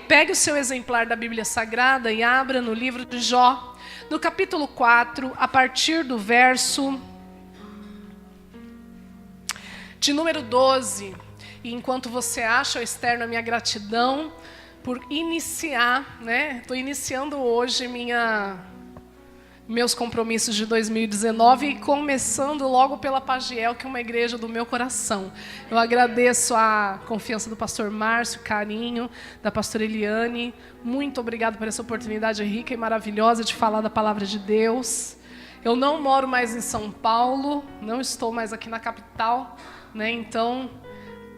Pegue o seu exemplar da Bíblia Sagrada e abra no livro de Jó, no capítulo 4, a partir do verso de número 12. E enquanto você acha, eu externo a minha gratidão por iniciar, estou iniciando hoje meus compromissos de 2019 e começando logo pela Pagiel, que é uma igreja do meu coração. Eu agradeço a confiança do pastor Márcio, carinho da pastora Eliane. Muito obrigado por essa oportunidade rica e maravilhosa de falar da palavra de Deus. Eu não moro mais em São Paulo, não estou mais aqui na capital, então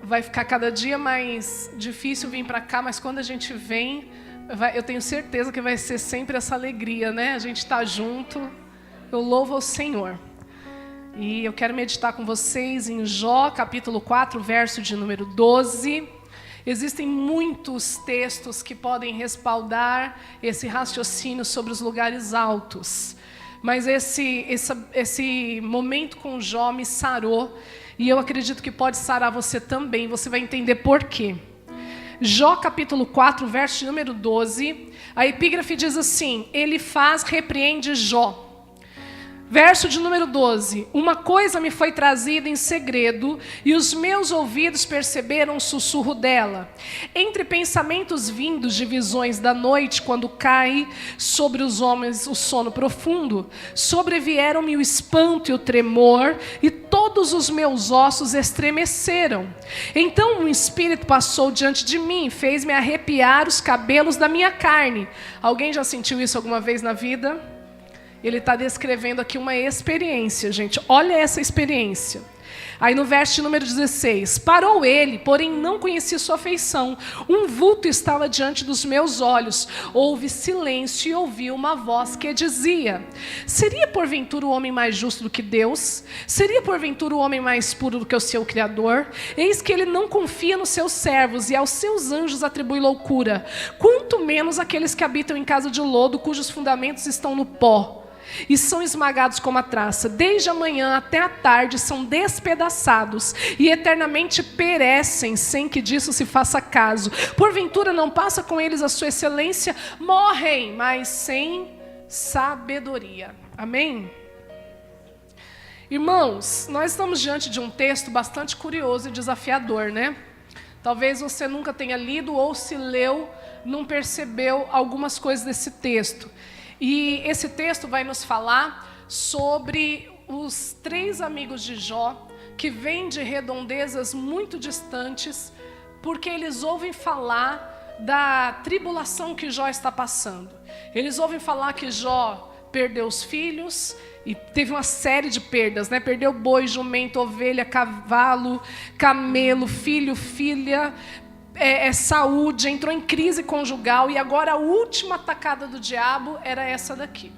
vai ficar cada dia mais difícil vir para cá, mas quando a gente vem, eu tenho certeza que vai ser sempre essa alegria, A gente está junto. Eu louvo ao Senhor. E eu quero meditar com vocês em Jó, capítulo 4, verso de número 12. Existem muitos textos que podem respaldar esse raciocínio sobre os lugares altos. Mas esse momento com Jó me sarou. E eu acredito que pode sarar você também. Você vai entender por quê. Jó capítulo 4, verso de número 12, a epígrafe diz assim: Elifaz repreende Jó. Verso de número 12: Uma coisa me foi trazida em segredo, e os meus ouvidos perceberam o sussurro dela. Entre pensamentos vindos de visões da noite, quando cai sobre os homens o sono profundo, sobrevieram-me o espanto e o tremor, e todos os meus ossos estremeceram. Então um espírito passou diante de mim, fez-me arrepiar os cabelos da minha carne. Alguém já sentiu isso alguma vez na vida? Ele está descrevendo aqui uma experiência, gente. Olha essa experiência. Aí no verso de número 16: Parou ele, porém não conheci sua feição. Um vulto estava diante dos meus olhos. Houve silêncio e ouvi uma voz que dizia: Seria porventura o homem mais justo do que Deus? Seria porventura o homem mais puro do que o seu Criador? Eis que ele não confia nos seus servos e aos seus anjos atribui loucura. Quanto menos aqueles que habitam em casa de lodo, cujos fundamentos estão no pó e são esmagados como a traça. Desde a manhã até a tarde são despedaçados e eternamente perecem sem que disso se faça caso. Porventura não passa com eles a sua excelência? Morrem, mas sem sabedoria. Amém? Irmãos, nós estamos diante de um texto bastante curioso e desafiador, Talvez você nunca tenha lido, ou se leu, não percebeu algumas coisas desse texto. E esse texto vai nos falar sobre os 3 amigos de Jó, que vêm de redondezas muito distantes, porque eles ouvem falar da tribulação que Jó está passando. Eles ouvem falar que Jó perdeu os filhos, e teve uma série de perdas, Perdeu boi, jumento, ovelha, cavalo, camelo, filho, filha, saúde, entrou em crise conjugal, e agora a última atacada do diabo era essa daqui.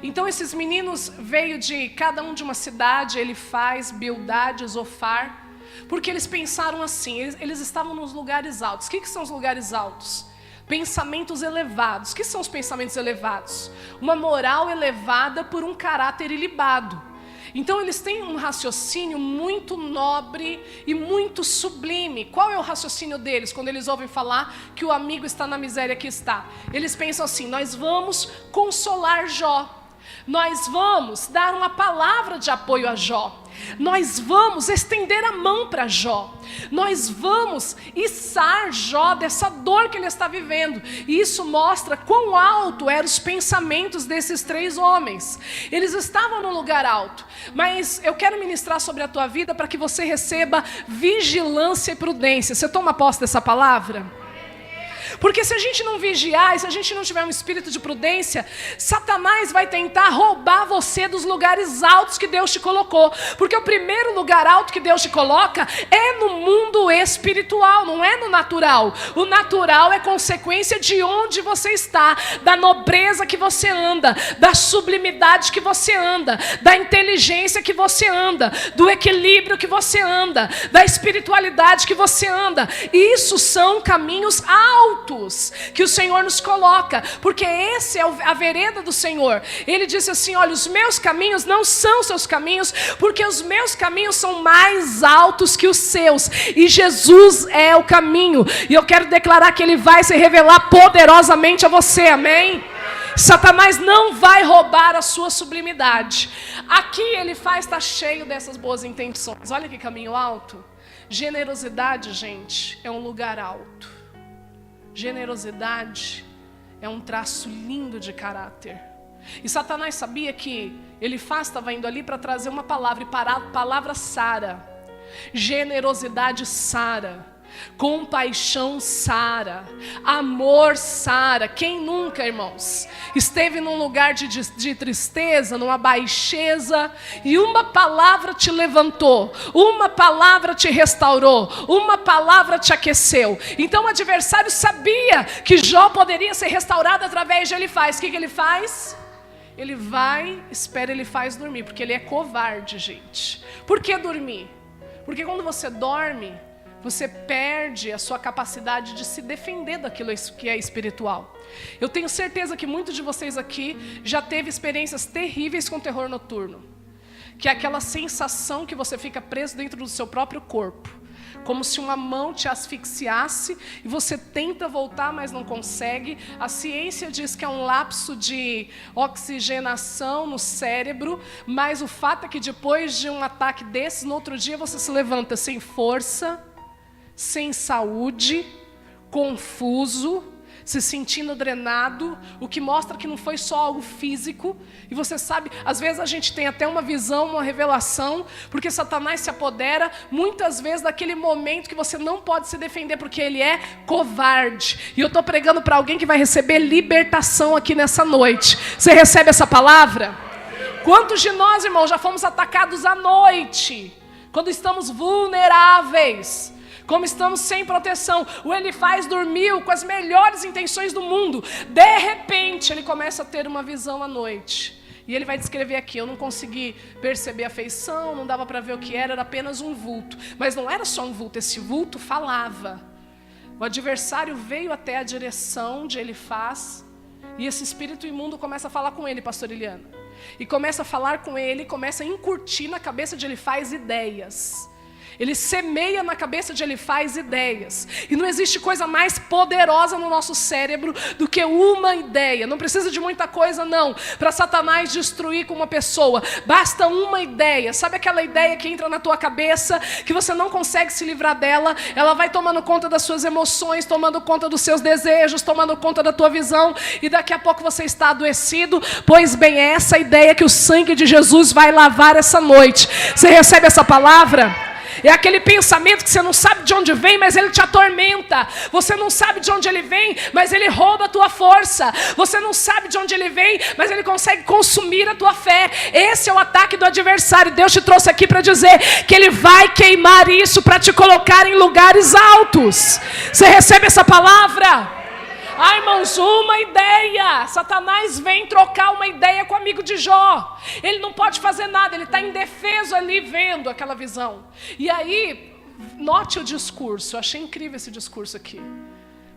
Então esses meninos veio de cada um de uma cidade, Elifaz, Bildade, Zofar, porque eles pensaram assim, eles estavam nos lugares altos. O que são os lugares altos? Pensamentos elevados. O que são os pensamentos elevados? Uma moral elevada por um caráter ilibado. Então eles têm um raciocínio muito nobre e muito sublime. Qual é o raciocínio deles quando eles ouvem falar que o amigo está na miséria que está? Eles pensam assim: nós vamos consolar Jó. Nós vamos dar uma palavra de apoio a Jó. Nós vamos estender a mão para Jó. Nós vamos içar Jó dessa dor que ele está vivendo. E isso mostra quão alto eram os pensamentos desses 3 homens. Eles estavam num lugar alto. Mas eu quero ministrar sobre a tua vida para que você receba vigilância e prudência. Você toma posse dessa palavra? Porque se a gente não vigiar, e se a gente não tiver um espírito de prudência, Satanás vai tentar roubar você dos lugares altos que Deus te colocou. Porque o primeiro lugar alto que Deus te coloca é no mundo espiritual, não é no natural. O natural é consequência de onde você está, da nobreza que você anda, da sublimidade que você anda, da inteligência que você anda, do equilíbrio que você anda, da espiritualidade que você anda. Isso são caminhos altos. altos que o Senhor nos coloca, porque esse é a vereda do Senhor. Ele disse assim, olha, os meus caminhos não são seus caminhos, porque os meus caminhos são mais altos que os seus, e Jesus é o caminho, e eu quero declarar que Ele vai se revelar poderosamente a você, amém? Satanás não vai roubar a sua sublimidade. Aqui ele está cheio dessas boas intenções. Olha que caminho alto. Generosidade, gente, é um lugar alto. Generosidade é um traço lindo de caráter. E Satanás sabia que Elifaz estava indo ali para trazer uma palavra, e a palavra sara. Generosidade sara. Compaixão sara, amor sara. Quem nunca, irmãos, esteve num lugar de tristeza, numa baixeza, e uma palavra te levantou, uma palavra te restaurou, uma palavra te aqueceu? Então o adversário sabia que Jó poderia ser restaurado através de Elifaz. O que ele faz? Ele vai, espera Elifaz dormir, porque ele é covarde, gente. Por que dormir? Porque quando você dorme, você perde a sua capacidade de se defender daquilo que é espiritual. Eu tenho certeza que muitos de vocês aqui já teve experiências terríveis com terror noturno. Que é aquela sensação que você fica preso dentro do seu próprio corpo. Como se uma mão te asfixiasse e você tenta voltar, mas não consegue. A ciência diz que é um lapso de oxigenação no cérebro, mas o fato é que depois de um ataque desses, no outro dia você se levanta sem força, sem saúde, confuso, se sentindo drenado, o que mostra que não foi só algo físico. E você sabe, às vezes a gente tem até uma visão, uma revelação, porque Satanás se apodera muitas vezes daquele momento que você não pode se defender, porque ele é covarde. E eu estou pregando para alguém que vai receber libertação aqui nessa noite. Você recebe essa palavra? Quantos de nós, irmãos, já fomos atacados à noite, quando estamos vulneráveis, como estamos sem proteção? O Elifaz dormiu com as melhores intenções do mundo. De repente, ele começa a ter uma visão à noite. E ele vai descrever aqui, eu não consegui perceber a feição, não dava para ver o que era apenas um vulto. Mas não era só um vulto, esse vulto falava. O adversário veio até a direção de Elifaz, e esse espírito imundo começa a falar com ele, pastor Eliana. E começa a falar com ele, começa a incutir na cabeça de Elifaz ideias. Ele semeia na cabeça de Elifaz ideias. E não existe coisa mais poderosa no nosso cérebro do que uma ideia. Não precisa de muita coisa, não, para Satanás destruir com uma pessoa. Basta uma ideia. Sabe aquela ideia que entra na tua cabeça, que você não consegue se livrar dela? Ela vai tomando conta das suas emoções, tomando conta dos seus desejos, tomando conta da tua visão. E daqui a pouco você está adoecido. Pois bem, é essa ideia que o sangue de Jesus vai lavar essa noite. Você recebe essa palavra? É aquele pensamento que você não sabe de onde vem, mas ele te atormenta. Você não sabe de onde ele vem, mas ele rouba a tua força. Você não sabe de onde ele vem, mas ele consegue consumir a tua fé. Esse é o ataque do adversário. Deus te trouxe aqui para dizer que ele vai queimar isso para te colocar em lugares altos. Você recebe essa palavra? Ah, irmãos, uma ideia. Satanás vem trocar uma ideia com o amigo de Jó. Ele não pode fazer nada, ele está indefeso ali vendo aquela visão. E aí, note o discurso. Eu achei incrível esse discurso aqui,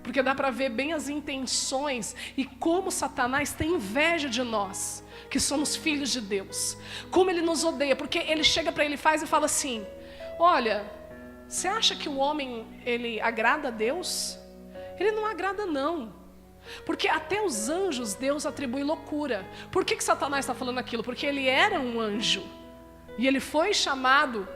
porque dá para ver bem as intenções e como Satanás tem inveja de nós, que somos filhos de Deus. Como ele nos odeia, porque ele chega para Elifaz e fala assim: olha, você acha que o homem, ele agrada a Deus? Ele não agrada, não. Porque até os anjos Deus atribui loucura. Por que Satanás está falando aquilo? Porque ele era um anjo. E ele foi chamado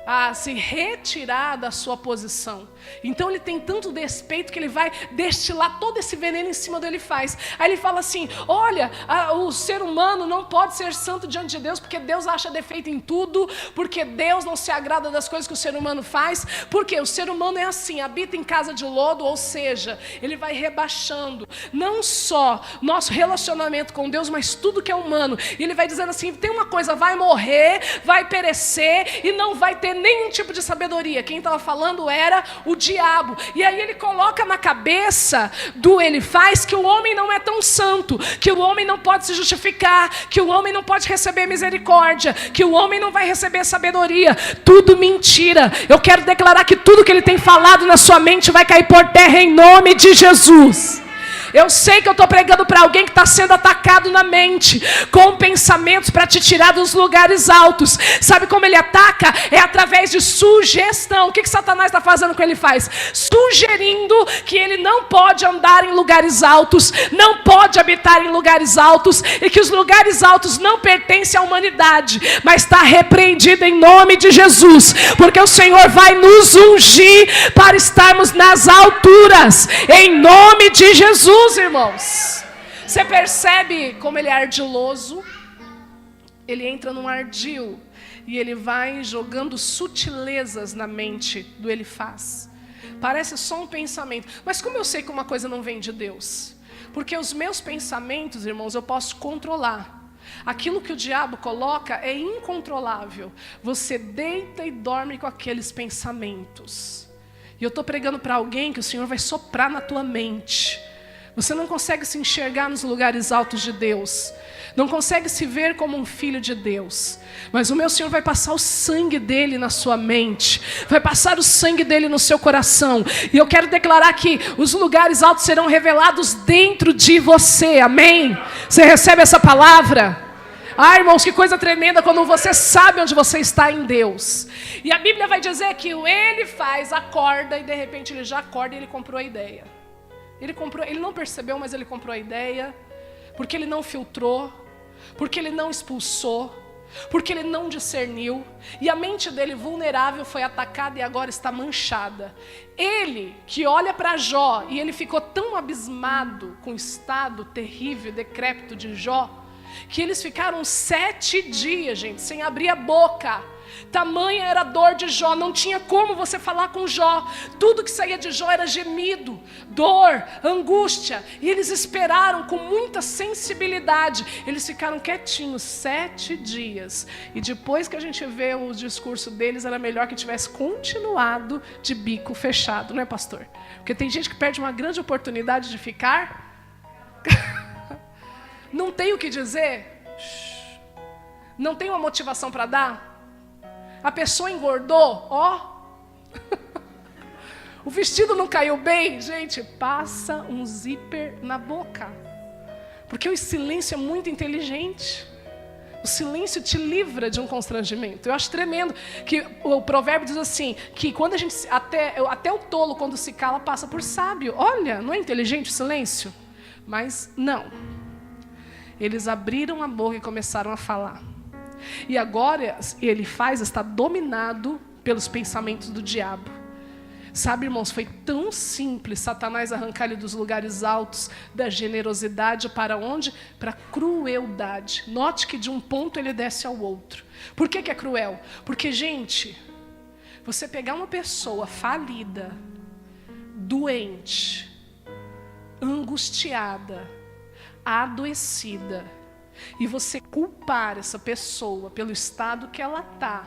a se retirar da sua posição. Então ele tem tanto despeito que ele vai destilar todo esse veneno em cima do Elifaz. Aí ele fala assim: olha, o ser humano não pode ser santo diante de Deus, porque Deus acha defeito em tudo, porque Deus não se agrada das coisas que o ser humano faz, porque o ser humano é assim, habita em casa de lodo, ou seja, ele vai rebaixando não só nosso relacionamento com Deus, mas tudo que é humano. E ele vai dizendo assim: tem uma coisa, vai morrer, vai perecer e não vai ter ter nenhum tipo de sabedoria. Quem estava falando era o diabo. E aí ele coloca na cabeça do Elifaz que o homem não é tão santo, que o homem não pode se justificar, que o homem não pode receber misericórdia, que o homem não vai receber sabedoria. Tudo mentira. Eu quero declarar que tudo que ele tem falado na sua mente vai cair por terra em nome de Jesus. Eu sei que eu estou pregando para alguém que está sendo atacado na mente, com pensamentos para te tirar dos lugares altos. Sabe como ele ataca? É através de sugestão. O que Satanás está fazendo com ele faz? Sugerindo que ele não pode andar em lugares altos, não pode habitar em lugares altos, e que os lugares altos não pertencem à humanidade, mas está repreendido em nome de Jesus, porque o Senhor vai nos ungir para estarmos nas alturas, em nome de Jesus. Irmãos, você percebe como ele é ardiloso? Ele entra num ardil e ele vai jogando sutilezas na mente do Elifaz. Parece só um pensamento, mas como eu sei que uma coisa não vem de Deus? Porque os meus pensamentos, irmãos, eu posso controlar. Aquilo que o diabo coloca é incontrolável. Você deita e dorme com aqueles pensamentos. E eu estou pregando para alguém que o Senhor vai soprar na tua mente. Você não consegue se enxergar nos lugares altos de Deus. Não consegue se ver como um filho de Deus. Mas o meu Senhor vai passar o sangue dele na sua mente. Vai passar o sangue dele no seu coração. E eu quero declarar que os lugares altos serão revelados dentro de você. Amém? Você recebe essa palavra? Ah, irmãos, que coisa tremenda quando você sabe onde você está em Deus. E a Bíblia vai dizer que o Elifaz acorda e de repente ele já acorda e ele comprou a ideia. Ele não percebeu, mas ele comprou a ideia, porque ele não filtrou, porque ele não expulsou, porque ele não discerniu, e a mente dele vulnerável foi atacada e agora está manchada. Ele que olha para Jó, e ele ficou tão abismado com o estado terrível, decrépito de Jó, que eles ficaram 7 dias, gente, sem abrir a boca. Tamanha era a dor de Jó, não tinha como você falar com Jó. Tudo que saía de Jó era gemido, dor, angústia. E eles esperaram com muita sensibilidade. Eles ficaram quietinhos 7 dias. E depois que a gente vê o discurso deles, era melhor que tivesse continuado de bico fechado, não é, pastor? Porque tem gente que perde uma grande oportunidade de ficar. Não tem o que dizer? Não tem uma motivação para dar? A pessoa engordou, ó. O vestido não caiu bem, gente, passa um zíper na boca. Porque o silêncio é muito inteligente. O silêncio te livra de um constrangimento. Eu acho tremendo que o provérbio diz assim, que quando a gente, até o tolo quando se cala passa por sábio. Olha, não é inteligente o silêncio? Mas não. Eles abriram a boca e começaram a falar. E agora Elifaz está dominado pelos pensamentos do diabo. Sabe, irmãos, foi tão simples Satanás arrancar ele dos lugares altos, da generosidade para onde? Para a crueldade. Note que de um ponto ele desce ao outro. Por que é cruel? Porque, gente, você pegar uma pessoa falida, doente, angustiada, adoecida, e você culpar essa pessoa pelo estado que ela está,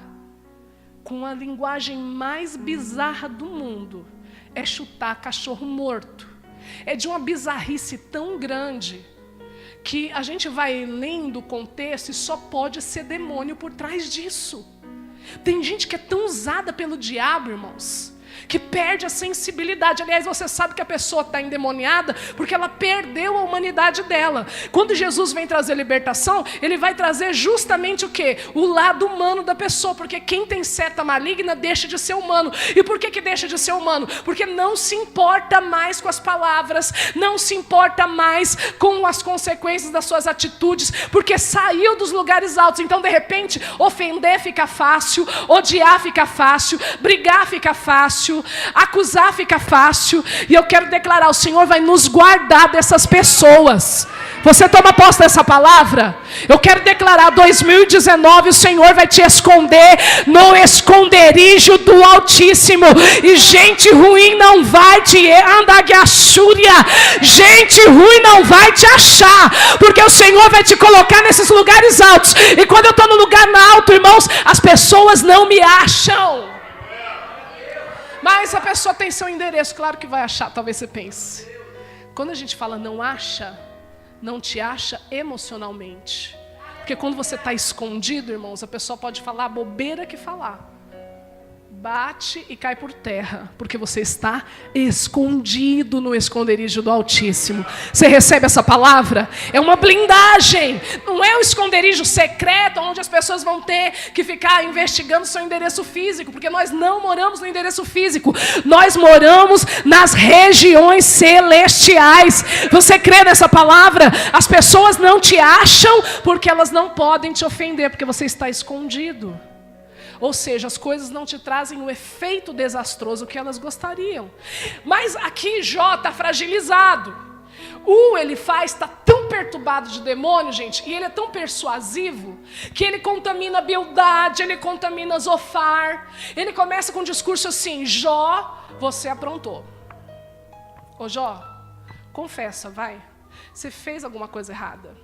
com a linguagem mais bizarra do mundo, é chutar cachorro morto. É de uma bizarrice tão grande que a gente vai lendo o contexto e só pode ser demônio por trás disso. Tem gente que é tão usada pelo diabo, irmãos, que perde a sensibilidade. Aliás, você sabe que a pessoa está endemoniada porque ela perdeu a humanidade dela. Quando Jesus vem trazer libertação, ele vai trazer justamente o quê? O lado humano da pessoa, porque quem tem seta maligna deixa de ser humano. E por que deixa de ser humano? Porque não se importa mais com as palavras, não se importa mais com as consequências das suas atitudes, porque saiu dos lugares altos. Então, de repente, ofender fica fácil, odiar fica fácil, brigar fica fácil, acusar fica fácil. E eu quero declarar, o Senhor vai nos guardar dessas pessoas. Você toma posse dessa palavra? Eu quero declarar, 2019, o Senhor vai te esconder no esconderijo do Altíssimo. E gente ruim não vai te gente ruim não vai te achar, porque o Senhor vai te colocar nesses lugares altos. E quando eu estou no lugar alto, irmãos, as pessoas não me acham. Mas a pessoa tem seu endereço, claro que vai achar, talvez você pense. Quando a gente fala não acha, não te acha emocionalmente. Porque quando você está escondido, irmãos, a pessoa pode falar a bobeira que falar. Bate e cai por terra, porque você está escondido no esconderijo do Altíssimo. Você recebe essa palavra? É uma blindagem. Não é um esconderijo secreto, onde as pessoas vão ter que ficar investigando seu endereço físico, porque nós não moramos no endereço físico. Nós moramos nas regiões celestiais. Você crê nessa palavra? As pessoas não te acham, porque elas não podem te ofender, porque você está escondido. Ou seja, as coisas não te trazem o efeito desastroso que elas gostariam. Mas aqui Jó está fragilizado. Elifaz está tão perturbado de demônio, gente, e ele é tão persuasivo, que ele contamina Bildade, ele contamina Zofar. Ele começa com um discurso assim: Jó, você aprontou. Ô Jó, confessa, vai. Você fez alguma coisa errada.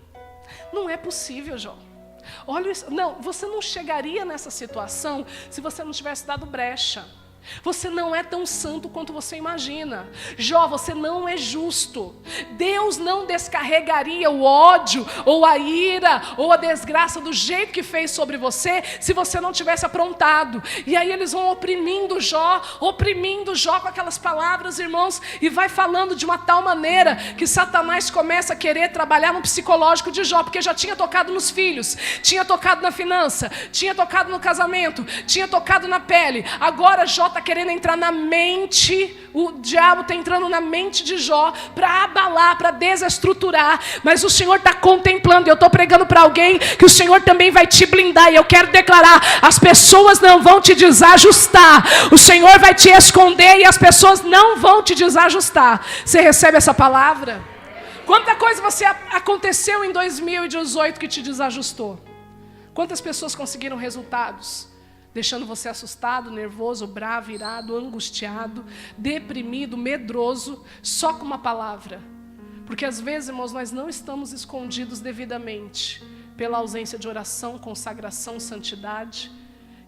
Não é possível, Jó. Olha isso. Não, você não chegaria nessa situação se você não tivesse dado brecha. Você não é tão santo quanto você imagina. Jó, você não é justo. Deus não descarregaria o ódio, ou a ira, ou a desgraça do jeito que fez sobre você, se você não tivesse aprontado. E aí eles vão oprimindo Jó com aquelas palavras, irmãos, e vai falando de uma tal maneira que Satanás começa a querer trabalhar no psicológico de Jó, porque já tinha tocado nos filhos, tinha tocado na finança, tinha tocado no casamento, tinha tocado na pele. Agora Jó está querendo entrar na mente, o diabo está entrando na mente de Jó para abalar, para desestruturar, mas o Senhor está contemplando. E eu estou pregando para alguém que o Senhor também vai te blindar, e eu quero declarar: as pessoas não vão te desajustar, o Senhor vai te esconder e as pessoas não vão te desajustar. Você recebe essa palavra? Quanta coisa aconteceu em 2018 que te desajustou? Quantas pessoas conseguiram resultados? Deixando você assustado, nervoso, bravo, irado, angustiado, deprimido, medroso, só com uma palavra. Porque às vezes, irmãos, nós não estamos escondidos devidamente pela ausência de oração, consagração, santidade.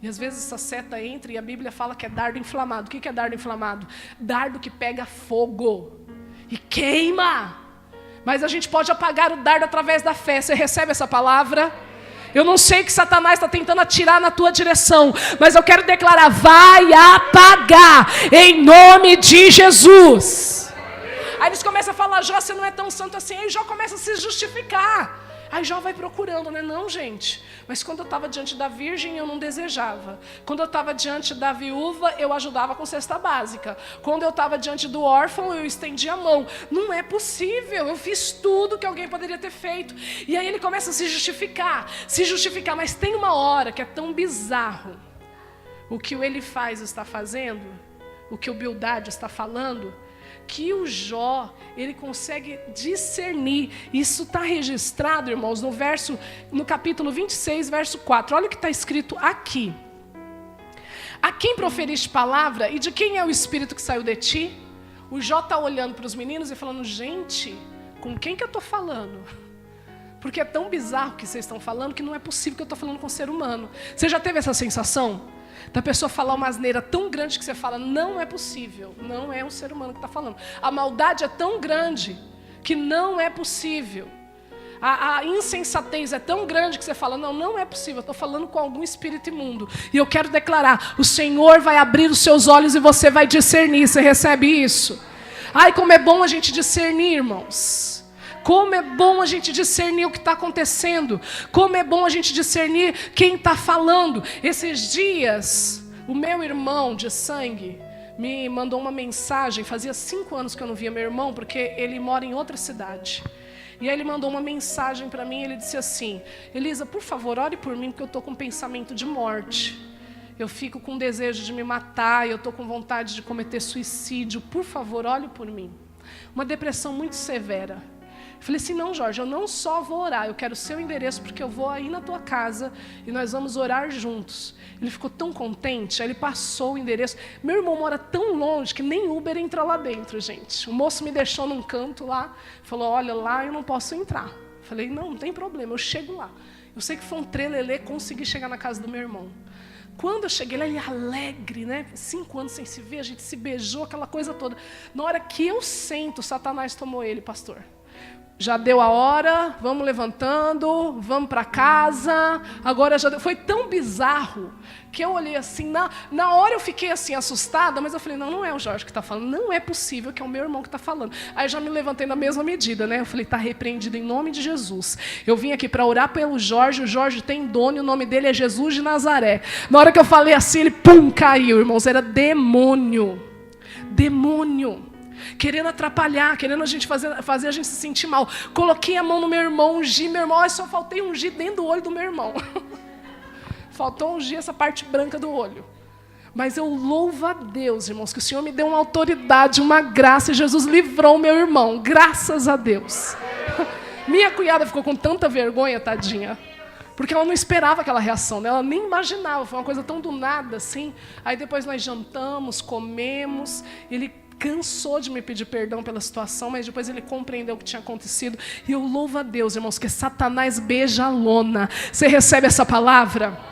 E às vezes essa seta entra e a Bíblia fala que é dardo inflamado. O que é dardo inflamado? Dardo que pega fogo e queima. Mas a gente pode apagar o dardo através da fé. Você recebe essa palavra? Eu não sei o que Satanás está tentando atirar na tua direção, mas eu quero declarar: vai apagar, em nome de Jesus. Aí eles começam a falar: Jó, você não é tão santo assim. Aí Jó começa a se justificar. Aí Jó vai procurando, né? Não, gente, mas quando eu estava diante da virgem, eu não desejava. Quando eu estava diante da viúva, eu ajudava com cesta básica. Quando eu estava diante do órfão, eu estendia a mão. Não é possível, eu fiz tudo que alguém poderia ter feito. E aí ele começa a se justificar, mas tem uma hora que é tão bizarro o que o Elifaz está fazendo, o que o Bildade está falando, que o Jó, ele consegue discernir. Isso está registrado, irmãos, no capítulo 26, verso 4. Olha o que está escrito aqui: a quem proferiste palavra e de quem é o espírito que saiu de ti? O Jó está olhando para os meninos e falando: gente, com quem que eu estou falando? Porque é tão bizarro o que vocês estão falando que não é possível que eu estou falando com um ser humano. Você já teve essa sensação? Da pessoa falar uma asneira tão grande que você fala: não é possível, não é um ser humano que está falando. A maldade é tão grande que não é possível. A insensatez é tão grande que você fala: não é possível, eu estou falando com algum espírito imundo. E eu quero declarar: o Senhor vai abrir os seus olhos e você vai discernir. Você recebe isso? Ai, como é bom a gente discernir, irmãos. Como é bom a gente discernir o que está acontecendo. Como é bom a gente discernir quem está falando. Esses dias, o meu irmão de sangue me mandou uma mensagem. Fazia 5 anos que eu não via meu irmão, porque ele mora em outra cidade. E aí ele mandou uma mensagem para mim. Ele disse assim: Elisa, por favor, ore por mim, porque eu estou com um pensamento de morte. Eu fico com desejo de me matar, eu estou com vontade de cometer suicídio. Por favor, ore por mim. Uma depressão muito severa. Eu falei assim, não, Jorge, eu não só vou orar, eu quero o seu endereço, porque eu vou aí na tua casa e nós vamos orar juntos. Ele ficou tão contente, aí ele passou o endereço. Meu irmão mora tão longe que nem Uber entra lá dentro, gente. O moço me deixou num canto lá, falou, olha, lá eu não posso entrar. Eu falei, não tem problema, eu chego lá. Eu sei que foi um trelelê, consegui chegar na casa do meu irmão. Quando eu cheguei lá, ele alegre, né? 5 anos sem se ver, a gente se beijou, aquela coisa toda. Na hora que eu sento, Satanás tomou ele, pastor. Já deu a hora, vamos levantando, vamos para casa. Agora já deu. Foi tão bizarro que eu olhei assim, na hora eu fiquei assim assustada, mas eu falei, não é o Jorge que está falando, não é possível que é o meu irmão que está falando. Aí eu já me levantei na mesma medida, né? Eu falei, está repreendido em nome de Jesus. Eu vim aqui para orar pelo Jorge, o Jorge tem dono, e o nome dele é Jesus de Nazaré. Na hora que eu falei assim, ele pum, caiu, irmãos, era demônio. Demônio. Querendo atrapalhar, querendo a gente fazer a gente se sentir mal. Coloquei a mão no meu irmão, ungi meu irmão, só faltei ungir dentro do olho do meu irmão. Faltou ungir essa parte branca do olho. Mas eu louvo a Deus, irmãos, que o Senhor me deu uma autoridade, uma graça, e Jesus livrou meu irmão, graças a Deus. Minha cunhada ficou com tanta vergonha, tadinha, porque ela não esperava aquela reação, né? Ela nem imaginava, foi uma coisa tão do nada assim. Aí depois nós jantamos, comemos, ele cansou de me pedir perdão pela situação, mas depois ele compreendeu o que tinha acontecido. E eu louvo a Deus, irmãos, que Satanás beija a lona. Você recebe essa palavra?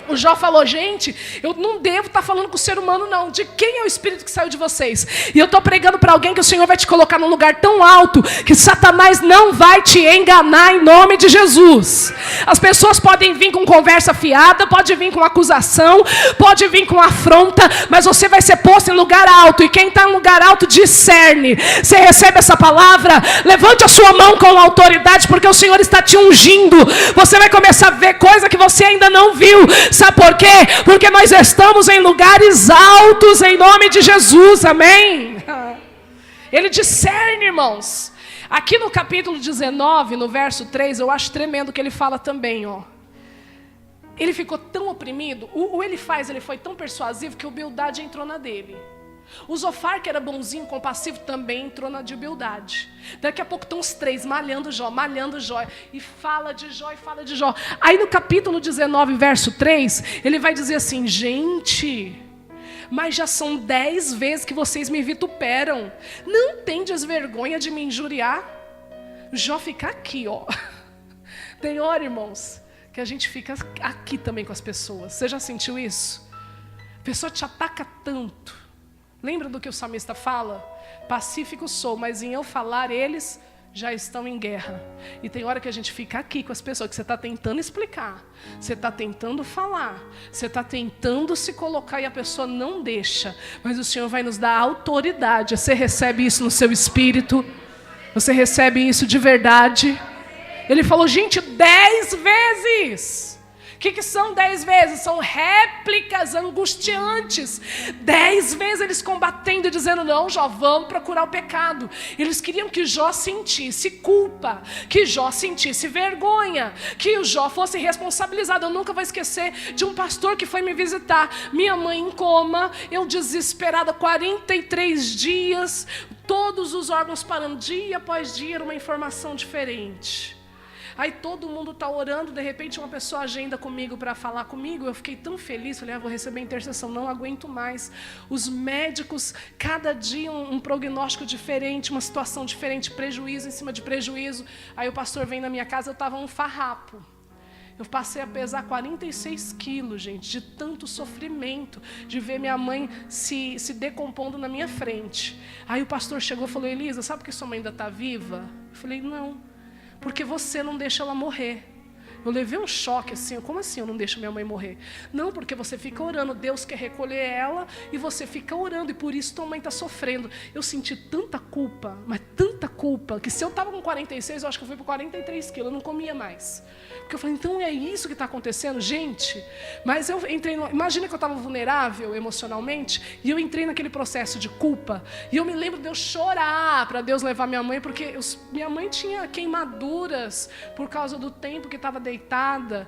O Jó falou, gente, eu não devo estar falando com o ser humano, não. De quem é o Espírito que saiu de vocês? E eu estou pregando para alguém que o Senhor vai te colocar num lugar tão alto que Satanás não vai te enganar em nome de Jesus. As pessoas podem vir com conversa fiada, pode vir com acusação, pode vir com afronta, mas você vai ser posto em lugar alto. E quem está em lugar alto discerne. Você recebe essa palavra? Levante a sua mão com autoridade, porque o Senhor está te ungindo. Você vai começar a ver coisa que você ainda não viu. Sabe por quê? Porque nós estamos em lugares altos em nome de Jesus, amém? Ele discerne, irmãos. Aqui no capítulo 19, no verso 3, eu acho tremendo que ele fala também, ó. Ele ficou tão oprimido, o Elifaz, ele foi tão persuasivo que o Bildade entrou na dele. O Zofar, que era bonzinho, compassivo, também entrou na de Bildade. Daqui a pouco estão os três malhando Jó, e fala de Jó, e fala de Jó. Aí no capítulo 19, verso 3, ele vai dizer assim, gente, mas já são 10 vezes que vocês me vituperam. Não tendes vergonha de me injuriar? Jó fica aqui, ó. Tem hora, irmãos, que a gente fica aqui também com as pessoas. Você já sentiu isso? A pessoa te ataca tanto. Lembra do que o salmista fala? Pacífico sou, mas em eu falar, eles já estão em guerra. E tem hora que a gente fica aqui com as pessoas, que você está tentando explicar, você está tentando falar, você está tentando se colocar e a pessoa não deixa. Mas o Senhor vai nos dar autoridade. Você recebe isso no seu espírito? Você recebe isso de verdade? Ele falou, gente, 10 vezes. O que são 10 vezes? São réplicas angustiantes. 10 vezes eles combatendo e dizendo, não, Jó, vamos procurar o pecado. Eles queriam que Jó sentisse culpa, que Jó sentisse vergonha, que o Jó fosse responsabilizado. Eu nunca vou esquecer de um pastor que foi me visitar. Minha mãe em coma, eu desesperada, 43 dias, todos os órgãos parando, dia após dia, era uma informação diferente. Aí todo mundo está orando, de repente uma pessoa agenda comigo para falar comigo. Eu fiquei tão feliz, falei, vou receber intercessão, não aguento mais. Os médicos, cada dia um prognóstico diferente, uma situação diferente, prejuízo em cima de prejuízo. Aí o pastor vem na minha casa, eu estava um farrapo. Eu passei a pesar 46 quilos, gente, de tanto sofrimento, de ver minha mãe se decompondo na minha frente. Aí o pastor chegou e falou, Elisa, sabe que sua mãe ainda está viva? Eu falei, não. Porque você não deixa ela morrer. Eu levei um choque assim, como assim eu não deixo minha mãe morrer? Não, porque você fica orando, Deus quer recolher ela e você fica orando e por isso tua mãe está sofrendo. Eu senti tanta culpa, mas tanta culpa, que se eu estava com 46, eu acho que eu fui para 43 quilos, eu não comia mais. Porque eu falei, então é isso que está acontecendo? Gente, mas eu entrei, imagina que eu estava vulnerável emocionalmente, e eu entrei naquele processo de culpa, e eu me lembro de eu chorar para Deus levar minha mãe, porque minha mãe tinha queimaduras por causa do tempo que estava deitada,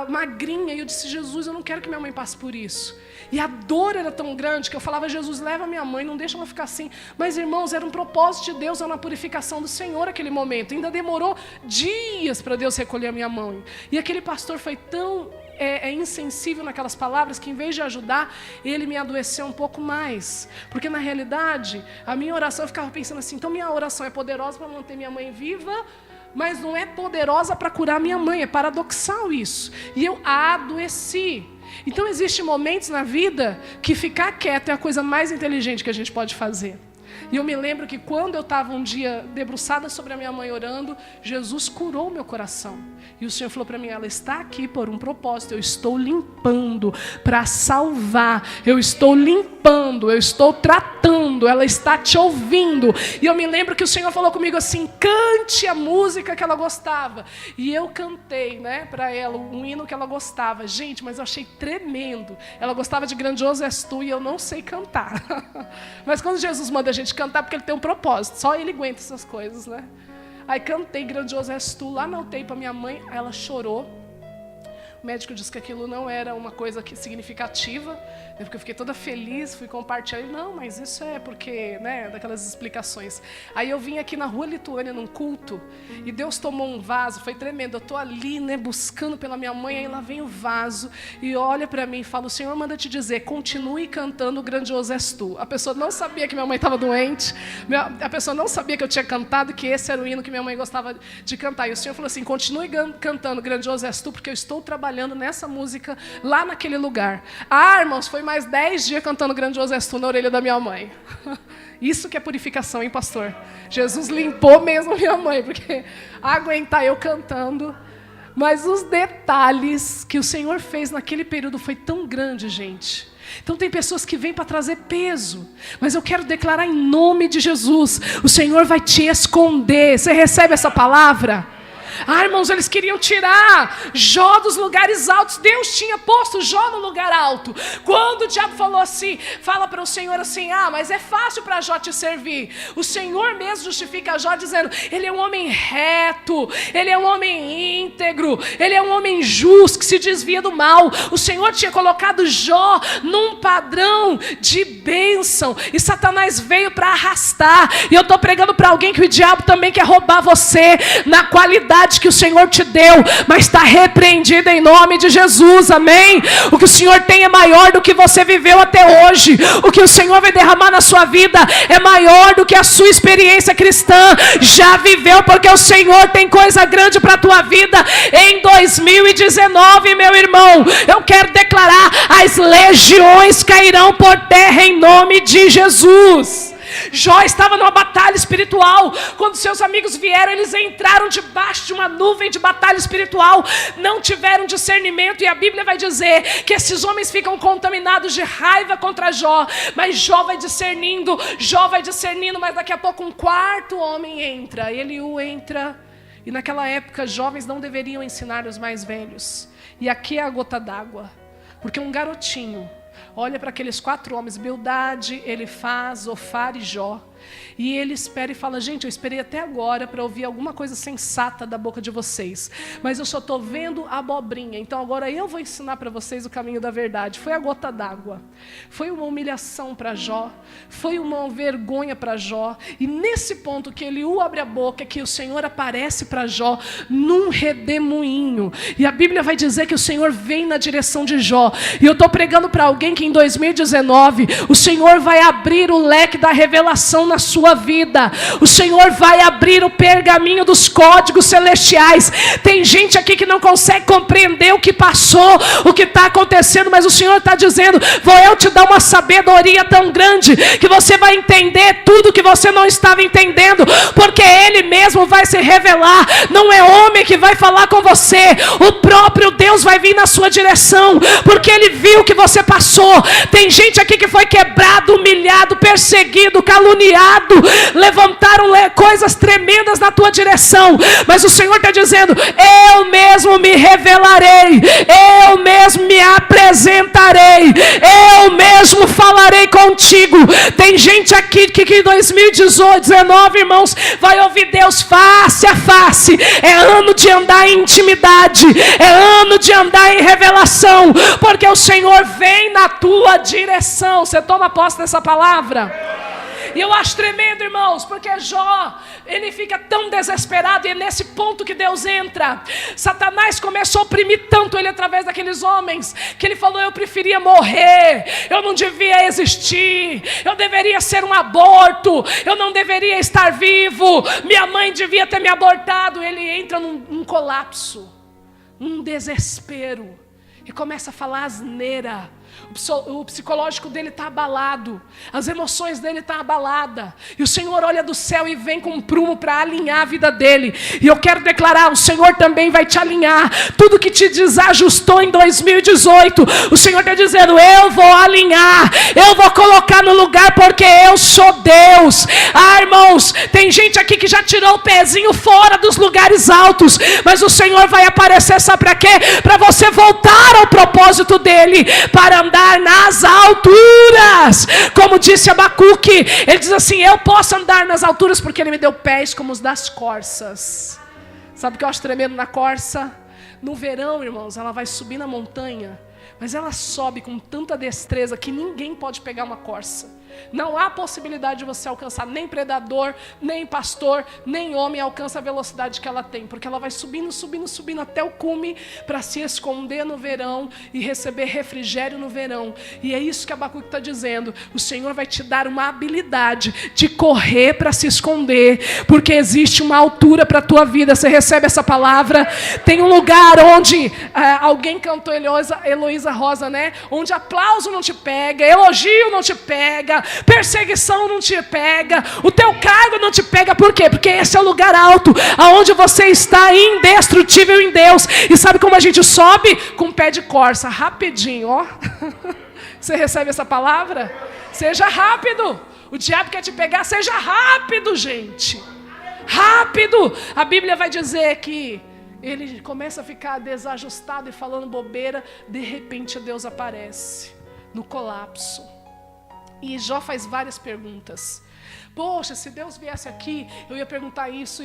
magrinha, e eu disse, Jesus, eu não quero que minha mãe passe por isso. E a dor era tão grande que eu falava, Jesus, leva minha mãe, não deixa ela ficar assim. Mas, irmãos, era um propósito de Deus, era uma purificação do Senhor naquele momento. Ainda demorou dias para Deus recolher a minha mãe. E aquele pastor foi tão insensível naquelas palavras que, em vez de ajudar, ele me adoeceu um pouco mais. Porque, na realidade, a minha oração, eu ficava pensando assim, então minha oração é poderosa para manter minha mãe viva, mas não é poderosa para curar minha mãe. É paradoxal isso. E eu adoeci. Então, existem momentos na vida que ficar quieto é a coisa mais inteligente que a gente pode fazer. E eu me lembro que quando eu estava um dia debruçada sobre a minha mãe orando, Jesus curou o meu coração. E o Senhor falou para mim, ela está aqui por um propósito, eu estou limpando para salvar, eu estou limpando, eu estou tratando, ela está te ouvindo. E eu me lembro que o Senhor falou comigo assim, cante a música que ela gostava. E eu cantei, né, para ela um hino que ela gostava. Gente, mas eu achei tremendo. Ela gostava de Grandioso És Tu e eu não sei cantar. Mas quando Jesus manda a gente cantar, porque ele tem um propósito, só ele aguenta essas coisas, né? Aí cantei Grandioso És Tu, lá na UTI para minha mãe, aí ela chorou. O médico disse que aquilo não era uma coisa significativa, porque eu fiquei toda feliz, fui compartilhar. Não, mas isso é porque, né, daquelas explicações. Aí eu vim aqui na Rua Lituânia, num culto, e Deus tomou um vaso, foi tremendo. Eu estou ali, né, buscando pela minha mãe, aí lá vem o vaso, e olha para mim e fala, o Senhor manda te dizer, continue cantando Grandioso És Tu. A pessoa não sabia que minha mãe estava doente, a pessoa não sabia que eu tinha cantado, que esse era o hino que minha mãe gostava de cantar. E o Senhor falou assim, continue cantando Grandioso És Tu, porque eu estou trabalhando nessa música lá naquele lugar. Ah, irmãos, foi mais 10 dias cantando Grandioso És Tu na orelha da minha mãe. Isso que é purificação, hein, pastor? Jesus limpou mesmo minha mãe, porque aguentar eu cantando. Mas os detalhes que o Senhor fez naquele período foi tão grande, gente. Então tem pessoas que vêm para trazer peso, mas eu quero declarar em nome de Jesus, o Senhor vai te esconder. Você recebe essa palavra? Ah, irmãos, eles queriam tirar Jó dos lugares altos. Deus tinha posto Jó no lugar alto. Quando o diabo falou assim, fala para o Senhor assim, mas é fácil para Jó te servir. O Senhor mesmo justifica Jó dizendo, ele é um homem reto, ele é um homem íntegro, ele é um homem justo que se desvia do mal. O Senhor tinha colocado Jó num padrão de bênção, e Satanás veio para arrastar. E eu estou pregando para alguém que o diabo também quer roubar você na qualidade que o Senhor te deu, mas está repreendido em nome de Jesus, amém? O que o Senhor tem é maior do que você viveu até hoje. O que o Senhor vai derramar na sua vida é maior do que a sua experiência cristã já viveu, porque o Senhor tem coisa grande para a tua vida em 2019, meu irmão. Eu quero declarar, as legiões cairão por terra em nome de Jesus. Jó estava numa batalha espiritual. Quando seus amigos vieram, eles entraram debaixo de uma nuvem de batalha espiritual, não tiveram discernimento, e a Bíblia vai dizer que esses homens ficam contaminados de raiva contra Jó. Mas Jó vai discernindo, mas daqui a pouco um quarto homem entra, Eliú entra. E naquela época jovens não deveriam ensinar os mais velhos. E aqui é a gota d'água, porque um garotinho olha para aqueles 4 homens, Bildade, Elifaz, Zofar e Jó, e ele espera e fala, gente, eu esperei até agora para ouvir alguma coisa sensata da boca de vocês, mas eu só estou vendo abobrinha, então agora eu vou ensinar para vocês o caminho da verdade. Foi a gota d'água, foi uma humilhação para Jó, foi uma vergonha para Jó, e nesse ponto que Eliú abre a boca, que o Senhor aparece para Jó num redemoinho, e a Bíblia vai dizer que o Senhor vem na direção de Jó, e eu estou pregando para alguém que em 2019 o Senhor vai abrir o leque da revelação na sua vida. O Senhor vai abrir o pergaminho dos códigos celestiais. Tem gente aqui que não consegue compreender o que passou, o que está acontecendo, mas o Senhor está dizendo, vou eu te dar uma sabedoria tão grande, que você vai entender tudo que você não estava entendendo, porque Ele mesmo vai se revelar. Não é homem que vai falar com você, o próprio Deus vai vir na sua direção, porque Ele viu o que você passou. Tem gente aqui que foi quebrado, humilhado, perseguido, caluniado, ajoelhado, levantaram coisas tremendas na tua direção, mas o Senhor está dizendo: eu mesmo me revelarei, eu mesmo me apresentarei, eu mesmo falarei contigo. Tem gente aqui que em 2019, irmãos, vai ouvir Deus face a face. É ano de andar em intimidade, é ano de andar em revelação, porque o Senhor vem na tua direção. Você toma posse dessa palavra? E eu acho tremendo, irmãos, porque Jó, ele fica tão desesperado, e é nesse ponto que Deus entra. Satanás começou a oprimir tanto ele através daqueles homens, que ele falou: eu preferia morrer, eu não devia existir, eu deveria ser um aborto, eu não deveria estar vivo, minha mãe devia ter me abortado. Ele entra num colapso, num desespero, e começa a falar asneira. O psicológico dele está abalado, as emoções dele estão abaladas, e o Senhor olha do céu e vem com um prumo para alinhar a vida dele. E eu quero declarar: o Senhor também vai te alinhar. Tudo que te desajustou em 2018, o Senhor está dizendo: eu vou alinhar, eu vou colocar no lugar, porque eu sou Deus. Ah, irmãos, tem gente aqui que já tirou o pezinho fora dos lugares altos, mas o Senhor vai aparecer, sabe para quê? Para você voltar ao propósito dele, para andar nas alturas. Como disse Abacuque, ele diz assim: eu posso andar nas alturas porque ele me deu pés como os das corças. Sabe o que eu acho tremendo na corça? No verão, irmãos, ela vai subir na montanha, mas ela sobe com tanta destreza que ninguém pode pegar uma corça. Não há possibilidade de você alcançar, nem predador, nem pastor, nem homem alcança a velocidade que ela tem, porque ela vai subindo, subindo, subindo até o cume, para se esconder no verão e receber refrigério no verão. E é isso que Abacuque está dizendo: o Senhor vai te dar uma habilidade de correr para se esconder, porque existe uma altura para a tua vida. Você recebe essa palavra? Tem um lugar onde alguém cantou, Heloísa Rosa, né? Onde aplauso não te pega, elogio não te pega, perseguição não te pega, o teu cargo não te pega. Por quê? Porque esse é o lugar alto, aonde você está indestrutível em Deus. E sabe como a gente sobe? Com pé de corça, rapidinho, ó. Você recebe essa palavra? Seja rápido. O diabo quer te pegar, seja rápido, gente. Rápido. A Bíblia vai dizer que ele começa a ficar desajustado e falando bobeira. De repente Deus aparece no colapso. E Jó faz várias perguntas. Poxa, se Deus viesse aqui, eu ia perguntar isso.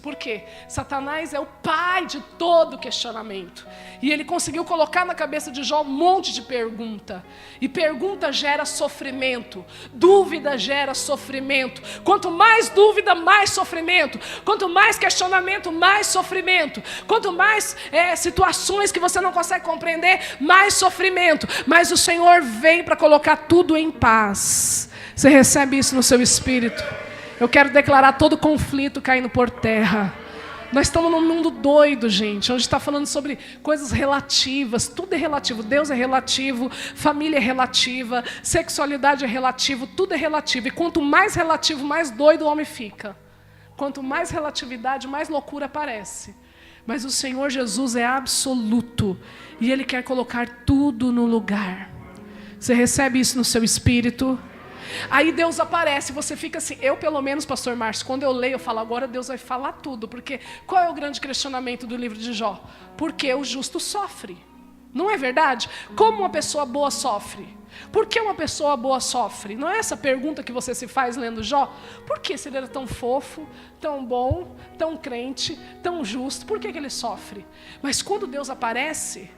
Por quê? Satanás é o pai de todo questionamento. E ele conseguiu colocar na cabeça de Jó um monte de pergunta. E pergunta gera sofrimento. Dúvida gera sofrimento. Quanto mais dúvida, mais sofrimento. Quanto mais questionamento, mais sofrimento. Quanto mais situações que você não consegue compreender, mais sofrimento. Mas o Senhor vem para colocar tudo em paz. Você recebe isso no seu espírito? Eu quero declarar todo conflito caindo por terra. Nós estamos num mundo doido, gente, onde está falando sobre coisas relativas. Tudo é relativo. Deus é relativo, família é relativa, sexualidade é relativo, tudo é relativo. E quanto mais relativo, mais doido o homem fica. Quanto mais relatividade, mais loucura aparece. Mas o Senhor Jesus é absoluto, e Ele quer colocar tudo no lugar. Você recebe isso no seu espírito? Aí Deus aparece, você fica assim. Eu, pelo menos, pastor Márcio, quando eu leio, eu falo: agora Deus vai falar tudo. Porque qual é o grande questionamento do livro de Jó? Porque o justo sofre. Não é verdade? Como uma pessoa boa sofre? Por que uma pessoa boa sofre? Não é essa pergunta que você se faz lendo Jó? Por que, se ele era tão fofo, tão bom, tão crente, tão justo, por que ele sofre? Mas quando Deus aparece,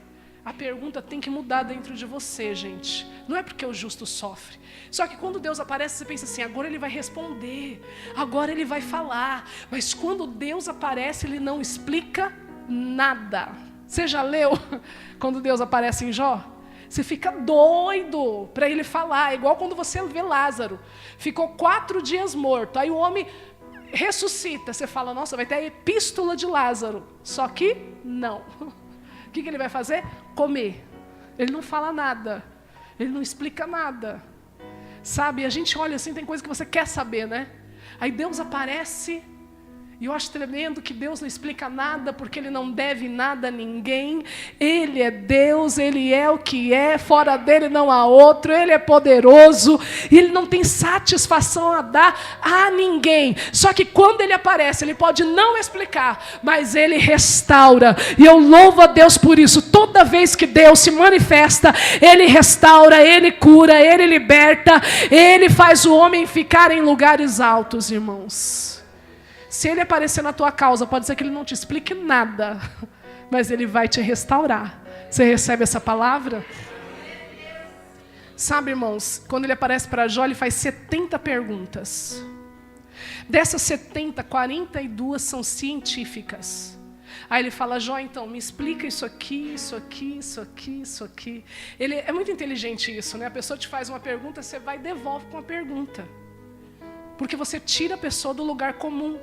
a pergunta tem que mudar dentro de você, gente. Não é porque o justo sofre. Só que quando Deus aparece, você pensa assim: agora Ele vai responder, agora Ele vai falar. Mas quando Deus aparece, Ele não explica nada. Você já leu quando Deus aparece em Jó? Você fica doido para Ele falar. É igual quando você vê Lázaro. Ficou 4 dias morto. Aí o homem ressuscita. Você fala: nossa, vai ter a epístola de Lázaro. Só que não. O que ele vai fazer? Comer. Ele não fala nada. Ele não explica nada. Sabe, a gente olha assim, tem coisa que você quer saber, né? Aí Deus aparece E eu acho tremendo que Deus não explica nada, porque Ele não deve nada a ninguém. Ele é Deus, Ele é o que é, fora dEle não há outro, Ele é poderoso, e Ele não tem satisfação a dar a ninguém. Só que quando Ele aparece, Ele pode não explicar, mas Ele restaura. E eu louvo a Deus por isso. Toda vez que Deus se manifesta, Ele restaura, Ele cura, Ele liberta, Ele faz o homem ficar em lugares altos, irmãos. Se Ele aparecer na tua causa, pode ser que Ele não te explique nada, mas Ele vai te restaurar. Você recebe essa palavra? Sabe, irmãos, quando Ele aparece para Jó, Ele faz 70 perguntas. Dessas 70, 42 são científicas. Aí Ele fala: Jó, então, me explica isso aqui, isso aqui, isso aqui, isso aqui. Ele é muito inteligente isso, né? A pessoa te faz uma pergunta, você vai e devolve com uma pergunta. Porque você tira a pessoa do lugar comum.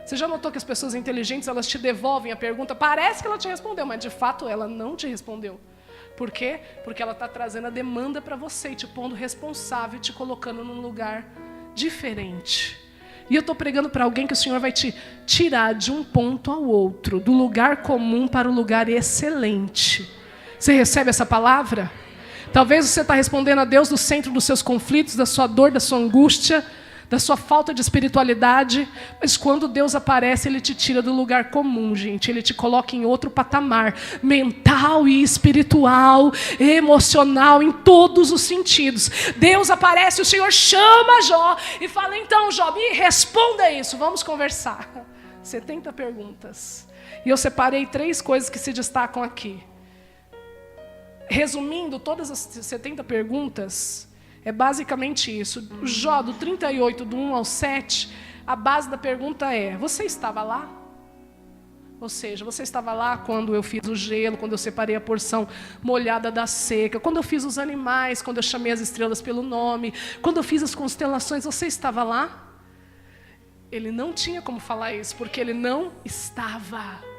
Você já notou que as pessoas inteligentes, elas te devolvem a pergunta, parece que ela te respondeu, mas de fato ela não te respondeu. Por quê? Porque ela está trazendo a demanda para você, te pondo responsável, te colocando num lugar diferente. E eu estou pregando para alguém que o Senhor vai te tirar de um ponto ao outro, do lugar comum para o lugar excelente. Você recebe essa palavra? Talvez você está respondendo a Deus do centro dos seus conflitos, da sua dor, da sua angústia, da sua falta de espiritualidade, mas quando Deus aparece, Ele te tira do lugar comum, gente. Ele te coloca em outro patamar, mental e espiritual, emocional, em todos os sentidos. Deus aparece, o Senhor chama Jó e fala: então, Jó, me responda isso, vamos conversar. 70 perguntas. E eu separei 3 coisas que se destacam aqui. Resumindo, todas as 70 perguntas, é basicamente isso. Jó, do 38, do 1 ao 7, a base da pergunta é: você estava lá? Ou seja, você estava lá quando eu fiz o gelo, quando eu separei a porção molhada da seca, quando eu fiz os animais, quando eu chamei as estrelas pelo nome, quando eu fiz as constelações, você estava lá? Ele não tinha como falar isso, porque ele não estava.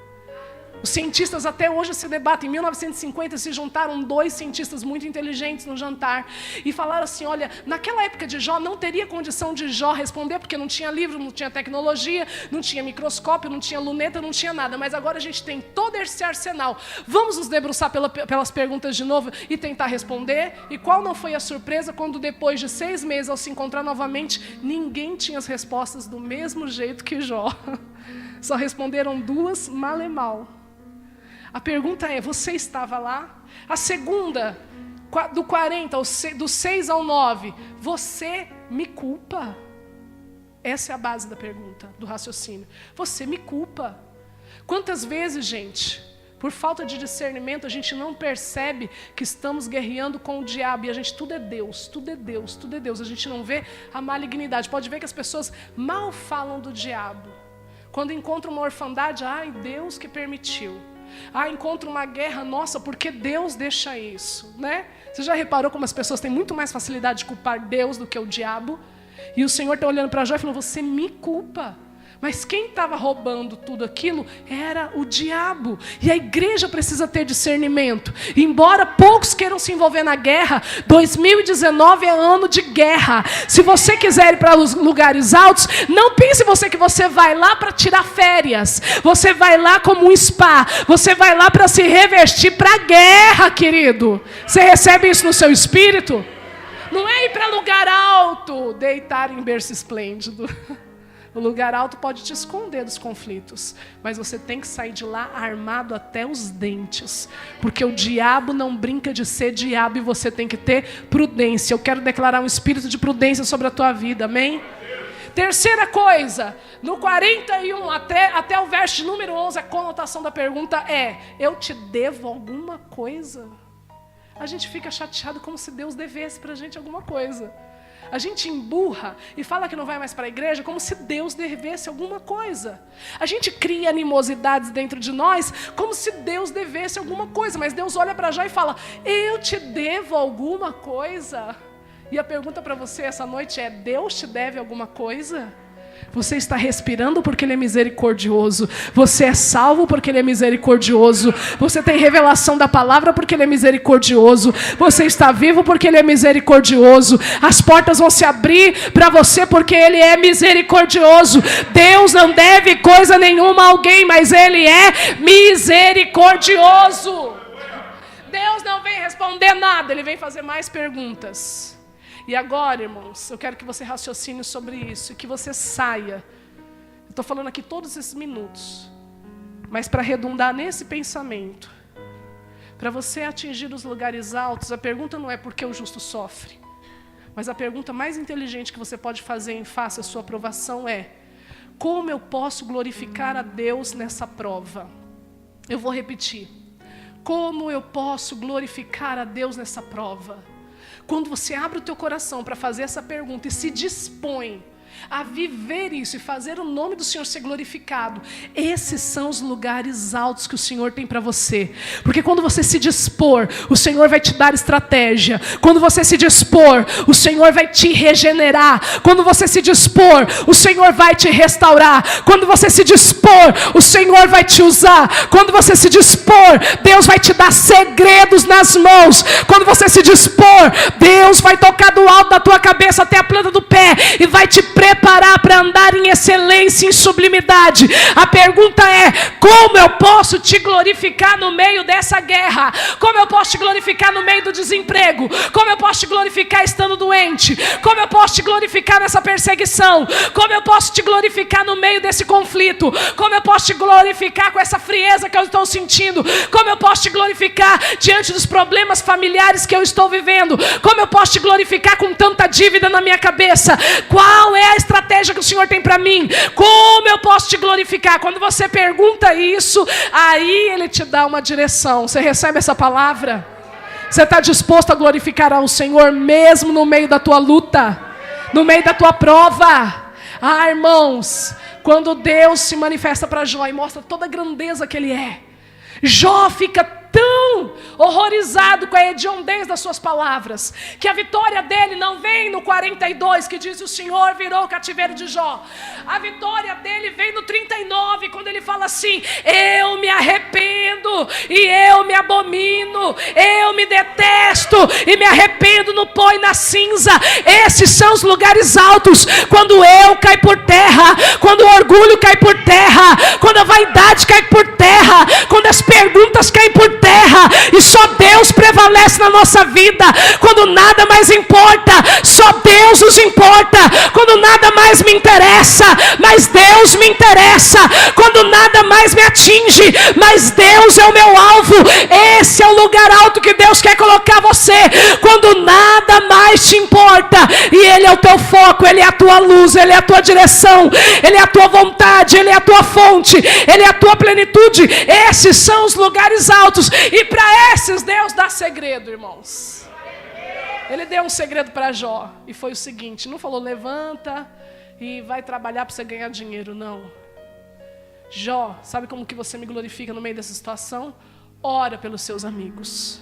Os cientistas até hoje se debatem. Em 1950 se juntaram 2 cientistas muito inteligentes no jantar e falaram assim: olha, naquela época de Jó não teria condição de Jó responder, porque não tinha livro, não tinha tecnologia, não tinha microscópio, não tinha luneta, não tinha nada. Mas agora a gente tem todo esse arsenal. Vamos nos debruçar pelas perguntas de novo e tentar responder? E qual não foi a surpresa quando depois de 6 meses, ao se encontrar novamente, ninguém tinha as respostas do mesmo jeito que Jó. Só responderam 2 mal e mal. A pergunta é: você estava lá? A segunda, do 40, do 6 ao 9, você me culpa? Essa é a base da pergunta, do raciocínio. Você me culpa? Quantas vezes, gente, por falta de discernimento, a gente não percebe que estamos guerreando com o diabo, e a gente, tudo é Deus, tudo é Deus, tudo é Deus. A gente não vê a malignidade. Pode ver que as pessoas mal falam do diabo. Quando encontram uma orfandade, ai, Deus que permitiu. Ah, encontra uma guerra, nossa, porque Deus deixa isso, né? Você já reparou como as pessoas têm muito mais facilidade de culpar Deus do que o diabo? E o Senhor está olhando para Jó e falando: você me culpa. Mas quem estava roubando tudo aquilo era o diabo. E a igreja precisa ter discernimento. E embora poucos queiram se envolver na guerra, 2019 é ano de guerra. Se você quiser ir para os lugares altos, não pense você que você vai lá para tirar férias. Você vai lá como um spa. Você vai lá para se revestir para a guerra, querido. Você recebe isso no seu espírito? Não é ir para lugar alto, deitar em berço esplêndido. O lugar alto pode te esconder dos conflitos, mas você tem que sair de lá armado até os dentes, porque o diabo não brinca de ser diabo e você tem que ter prudência. Eu quero declarar um espírito de prudência sobre a tua vida, amém? Terceira coisa, no 41 até o verso de número 11, a conotação da pergunta é: eu te devo alguma coisa? A gente fica chateado como se Deus devesse para a gente alguma coisa. A gente emburra e fala que não vai mais para a igreja como se Deus devesse alguma coisa. A gente cria animosidades dentro de nós como se Deus devesse alguma coisa. Mas Deus olha para Jó e fala: eu te devo alguma coisa? E a pergunta para você essa noite é: Deus te deve alguma coisa? Você está respirando porque Ele é misericordioso. Você é salvo porque Ele é misericordioso. Você tem revelação da palavra porque Ele é misericordioso. Você está vivo porque Ele é misericordioso. As portas vão se abrir para você porque Ele é misericordioso. Deus não deve coisa nenhuma a alguém, mas Ele é misericordioso. Deus não vem responder nada, Ele vem fazer mais perguntas. E agora, irmãos, eu quero que você raciocine sobre isso e que você saia. Eu estou falando aqui todos esses minutos, mas para redundar nesse pensamento, para você atingir os lugares altos, a pergunta não é por que o justo sofre, mas a pergunta mais inteligente que você pode fazer em face à sua aprovação é: como eu posso glorificar a Deus nessa prova? Eu vou repetir. Como eu posso glorificar a Deus nessa prova? Quando você abre o teu coração para fazer essa pergunta e se dispõe a viver isso e fazer o nome do Senhor ser glorificado, esses são os lugares altos que o Senhor tem para você. Porque quando você se dispor, o Senhor vai te dar estratégia. Quando você se dispor, o Senhor vai te regenerar. Quando você se dispor, o Senhor vai te restaurar. Quando você se dispor, o Senhor vai te usar. Quando você se dispor, Deus vai te dar segredos nas mãos. Quando você se dispor, Deus vai tocar do alto da tua cabeça até a planta do pé e vai te preparar para andar em excelência, em sublimidade. A pergunta é: como eu posso te glorificar no meio dessa guerra? Como eu posso te glorificar no meio do desemprego? Como eu posso te glorificar estando doente? Como eu posso te glorificar nessa perseguição? Como eu posso te glorificar no meio desse conflito? Como eu posso te glorificar com essa frieza que eu estou sentindo? Como eu posso te glorificar diante dos problemas familiares que eu estou vivendo? Como eu posso te glorificar com tanta dívida na minha cabeça? Qual é a estratégia que o Senhor tem para mim? Como eu posso te glorificar? Quando você pergunta isso, aí Ele te dá uma direção. Você recebe essa palavra? Você está disposto a glorificar ao Senhor mesmo no meio da tua luta, no meio da tua prova? Ah, irmãos, quando Deus se manifesta para Jó e mostra toda a grandeza que Ele é, Jó fica tão horrorizado com a hediondez das suas palavras, que a vitória dele não vem no 42, que diz: o Senhor virou o cativeiro de Jó. A vitória dele vem no 39, quando ele fala assim: eu me arrependo e eu me abomino, eu me detesto e me arrependo no pó e na cinza. Esses são os lugares altos. Quando eu cai por terra, quando o orgulho cai por terra, quando a vaidade cai por terra, quando as perguntas caem por terra, e só Deus prevalece na nossa vida. Quando nada mais importa, só Deus nos importa. Quando nada mais me interessa, mas Deus me interessa. Quando nada mais me atinge, mas Deus é o meu alvo. Esse é o lugar alto que Deus quer colocar você. Quando nada mais te importa e Ele é o teu foco, Ele é a tua luz, Ele é a tua direção, Ele é a tua vontade, Ele é a tua fonte, Ele é a tua plenitude. Esses são os lugares altos. E para esses Deus dá segredo, irmãos. Ele deu um segredo para Jó, e foi o seguinte: não falou levanta e vai trabalhar para você ganhar dinheiro, não. Jó, sabe como que você me glorifica no meio dessa situação? Ora pelos seus amigos.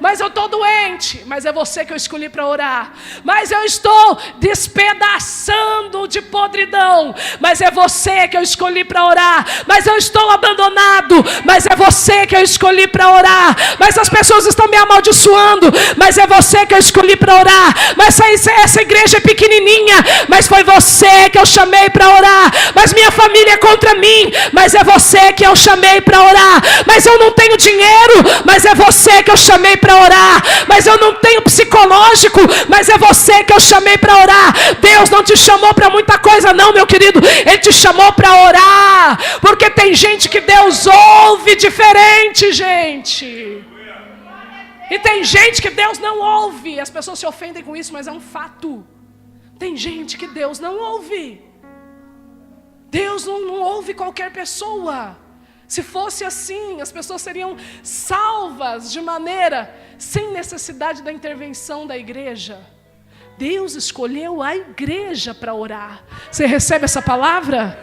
Mas eu estou doente, mas é você que eu escolhi para orar. Mas eu estou despedaçando de podridão, mas é você que eu escolhi para orar. Mas eu estou abandonado, mas é você que eu escolhi para orar. Mas as pessoas estão me amaldiçoando, mas é você que eu escolhi para orar. Mas essa igreja é pequenininha, mas foi você que eu chamei para orar. Mas minha família é contra mim, mas é você que eu chamei para orar. Mas eu não tenho dinheiro, mas é você que eu chamei para orar. Mas eu não tenho psicológico, mas é você que eu chamei para orar. Deus não te chamou para muita coisa não, meu querido. Ele te chamou para orar, porque tem gente que Deus ouve diferente, gente. E tem gente que Deus não ouve. As pessoas se ofendem com isso, mas é um fato. Tem gente que Deus não ouve. Deus não ouve qualquer pessoa. Se fosse assim, as pessoas seriam salvas de maneira sem necessidade da intervenção da igreja. Deus escolheu a igreja para orar. Você recebe essa palavra?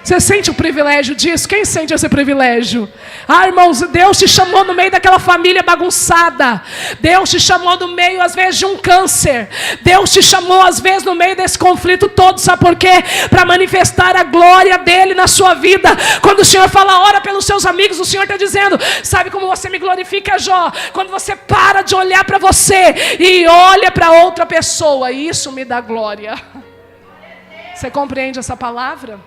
Você sente o privilégio disso? Quem sente esse privilégio? Ah, irmãos, Deus te chamou no meio daquela família bagunçada. Deus te chamou no meio, às vezes, de um câncer. Deus te chamou, às vezes, no meio desse conflito todo. Sabe por quê? Para manifestar a glória dele na sua vida. Quando o Senhor fala, ora pelos seus amigos, o Senhor está dizendo, sabe como você me glorifica, Jó? Quando você para de olhar para você e olha para outra pessoa. Isso me dá glória. Você compreende essa palavra?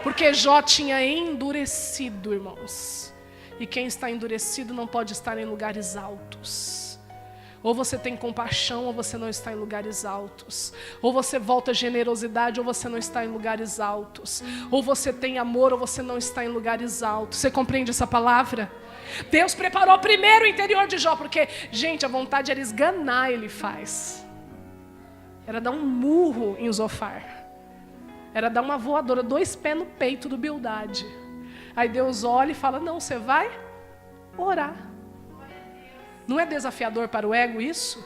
Porque Jó tinha endurecido, irmãos. E quem está endurecido não pode estar em lugares altos. Ou você tem compaixão, ou você não está em lugares altos. Ou você volta a generosidade, ou você não está em lugares altos. Ou você tem amor, ou você não está em lugares altos. Você compreende essa palavra? Deus preparou primeiro o interior de Jó, porque, gente, a vontade era esganar, ele faz. Era dar um murro em Zofar. Era dar uma voadora, 2 pés no peito do Bildade. Aí Deus olha e fala, não, você vai orar. Não é desafiador para o ego isso?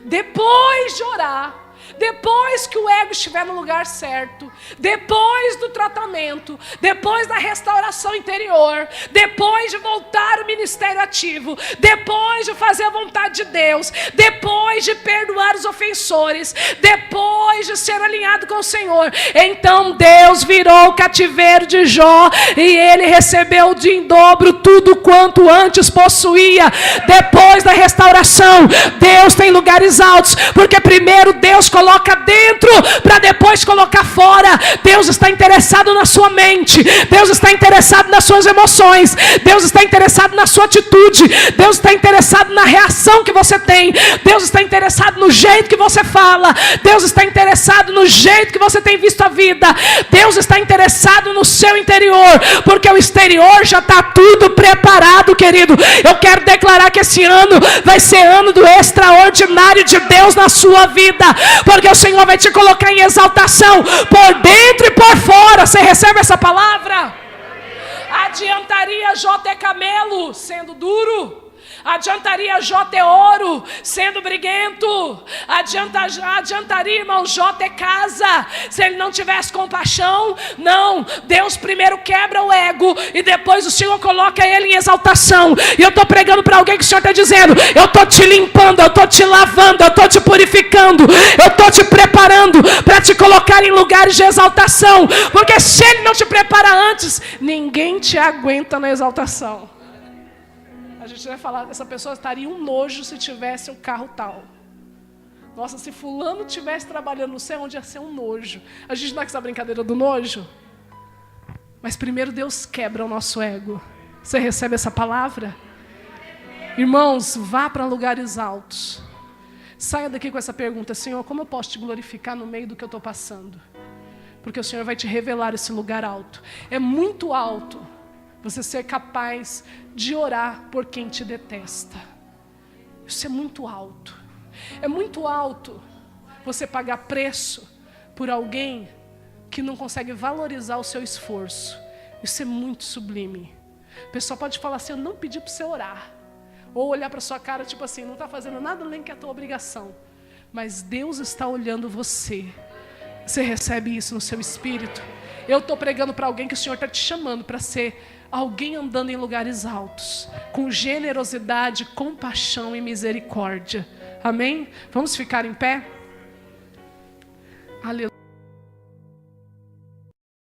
Depois de orar, depois que o ego estiver no lugar certo, depois do tratamento, depois da restauração interior, depois de voltar ao ministério ativo, depois de fazer a vontade de Deus, depois de perdoar os ofensores, depois de ser alinhado com o Senhor, então Deus virou o cativeiro de Jó e ele recebeu de em dobro tudo quanto antes possuía. Depois da restauração, Deus tem lugares altos, porque primeiro Deus coloca dentro para depois colocar fora. Deus está interessado na sua mente, Deus está interessado nas suas emoções, Deus está interessado na sua atitude, Deus está interessado na reação que você tem, Deus está interessado no jeito que você fala, Deus está interessado no jeito que você tem visto a vida, Deus está interessado no seu interior, porque o exterior já está tudo preparado, querido. Eu quero declarar que esse ano vai ser ano do extraordinário de Deus na sua vida, porque o Senhor vai te colocar em exaltação por dentro e por fora. Você recebe essa palavra? Adiantaria Jó ter camelo sendo duro? Adiantaria Jó ter ouro sendo briguento? Adiantaria, irmão, Jó ter casa se ele não tivesse compaixão? Não, Deus primeiro quebra o ego e depois o Senhor coloca ele em exaltação. E eu estou pregando para alguém que o Senhor está dizendo, eu estou te limpando, eu estou te lavando, eu estou te purificando, eu estou te preparando para te colocar em lugares de exaltação, porque se ele não te prepara antes, ninguém te aguenta na exaltação. A gente vai falar, essa pessoa estaria um nojo se tivesse um carro tal. Nossa, se fulano estivesse trabalhando no céu, onde ia ser um nojo. A gente não é com essa brincadeira do nojo? Mas primeiro Deus quebra o nosso ego. Você recebe essa palavra? Irmãos, vá para lugares altos. Saia daqui com essa pergunta, Senhor, como eu posso te glorificar no meio do que eu estou passando? Porque o Senhor vai te revelar esse lugar alto. É muito alto você ser capaz de orar por quem te detesta. Isso é muito alto. É muito alto você pagar preço por alguém que não consegue valorizar o seu esforço. Isso é muito sublime. O pessoal pode falar assim, eu não pedi para você orar. Ou olhar para sua cara, tipo assim, não está fazendo nada além que a tua obrigação. Mas Deus está olhando você. Você recebe isso no seu espírito? Eu estou pregando para alguém que o Senhor está te chamando para ser alguém andando em lugares altos, com generosidade, compaixão e misericórdia. Amém? Vamos ficar em pé? Aleluia.